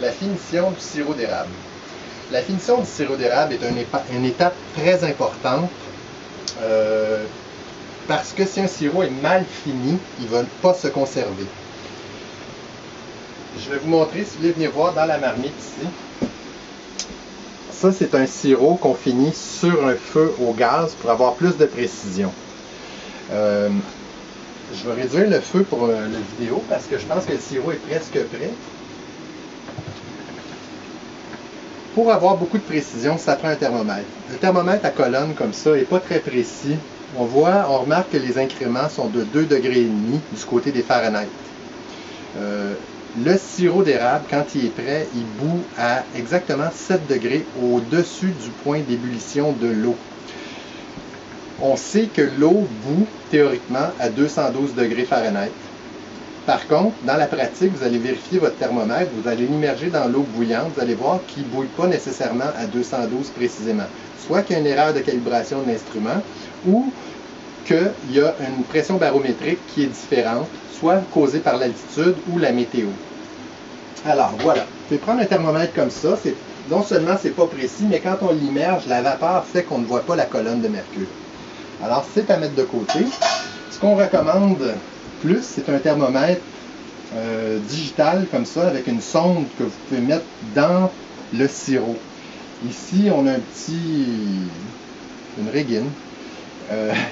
la finition du sirop d'érable. La finition du sirop d'érable est une étape très importante parce que si un sirop est mal fini, il ne va pas se conserver. Je vais vous montrer, si vous voulez venir voir dans la marmite ici. Ça, c'est un sirop qu'on finit sur un feu au gaz pour avoir plus de précision. Je vais réduire le feu pour la vidéo parce que je pense que le sirop est presque prêt. Pour avoir beaucoup de précision, ça prend un thermomètre. Le thermomètre à colonne comme ça n'est pas très précis. On remarque que les incréments sont de 2,5 degrés du côté des Fahrenheit. Le sirop d'érable, quand il est prêt, il bout à exactement 7 degrés au-dessus du point d'ébullition de l'eau. On sait que l'eau bout théoriquement à 212 degrés Fahrenheit. Par contre, dans la pratique, vous allez vérifier votre thermomètre, vous allez l'immerger dans l'eau bouillante, vous allez voir qu'il ne bouille pas nécessairement à 212 précisément. Soit qu'il y a une erreur de calibration de l'instrument, ou qu'il y a une pression barométrique qui est différente, soit causée par l'altitude ou la météo. Alors voilà, vous pouvez prendre un thermomètre comme ça, non seulement c'est pas précis, mais quand on l'immerge, la vapeur fait qu'on ne voit pas la colonne de mercure. Alors c'est à mettre de côté. Ce qu'on recommande plus, c'est un thermomètre digital comme ça, avec une sonde que vous pouvez mettre dans le sirop. Ici, on a une régine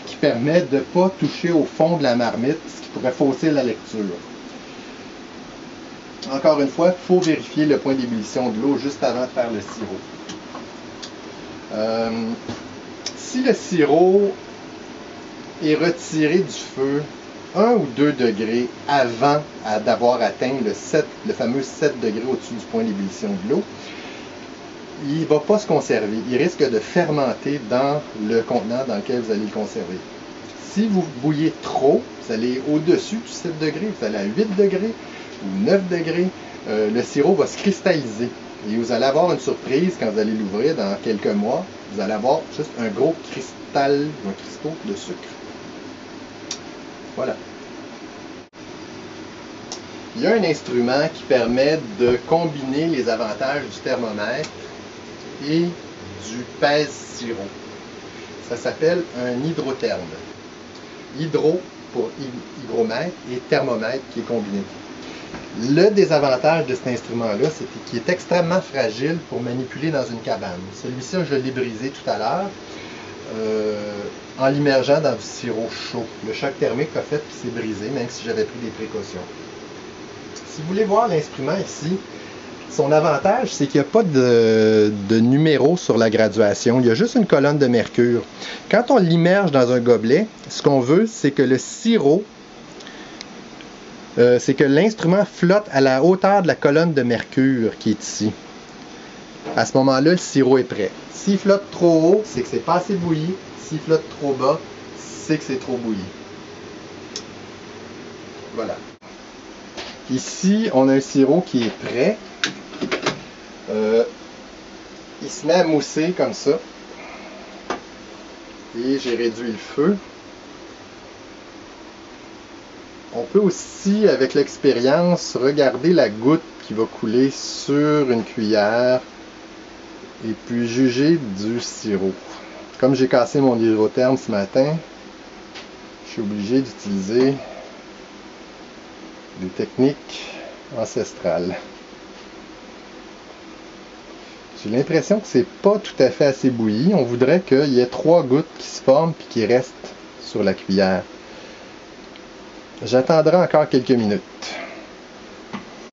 qui permet de ne pas toucher au fond de la marmite, ce qui pourrait fausser la lecture. Encore une fois, il faut vérifier le point d'ébullition de l'eau juste avant de faire le sirop. Si le sirop est retiré du feu 1 ou 2 degrés avant d'avoir atteint le fameux 7 degrés au-dessus du point d'ébullition de l'eau, il ne va pas se conserver. Il risque de fermenter dans le contenant dans lequel vous allez le conserver. Si vous bouillez trop, vous allez au-dessus du 7 degrés, vous allez à 8 degrés ou 9 degrés, le sirop va se cristalliser. Et vous allez avoir une surprise quand vous allez l'ouvrir dans quelques mois. Vous allez avoir juste un gros cristal, un cristaux de sucre. Voilà. Il y a un instrument qui permet de combiner les avantages du thermomètre et du pèse-sirop. Ça s'appelle un hydrotherme. Hydro pour hygromètre et thermomètre qui est combiné. Le désavantage de cet instrument-là, c'est qu'il est extrêmement fragile pour manipuler dans une cabane. Celui-ci, je l'ai brisé tout à l'heure en l'immergeant dans du sirop chaud. Le choc thermique a fait qu'il s'est brisé, même si j'avais pris des précautions. Si vous voulez voir l'instrument ici, son avantage, c'est qu'il n'y a pas de numéro sur la graduation. Il y a juste une colonne de mercure. Quand on l'immerge dans un gobelet, ce qu'on veut, c'est que le sirop, c'est que l'instrument flotte à la hauteur de la colonne de mercure qui est ici. À ce moment-là, le sirop est prêt. S'il flotte trop haut, c'est que c'est pas assez bouilli. S'il flotte trop bas, c'est que c'est trop bouilli. Voilà. Ici, on a un sirop qui est prêt. Il se met à mousser comme ça. Et j'ai réduit le feu. On peut aussi, avec l'expérience, regarder la goutte qui va couler sur une cuillère et puis juger du sirop. Comme j'ai cassé mon hydrotherme ce matin, je suis obligé d'utiliser des techniques ancestrales. J'ai l'impression que c'est pas tout à fait assez bouilli. On voudrait qu'il y ait 3 gouttes qui se forment et qui restent sur la cuillère. J'attendrai encore quelques minutes.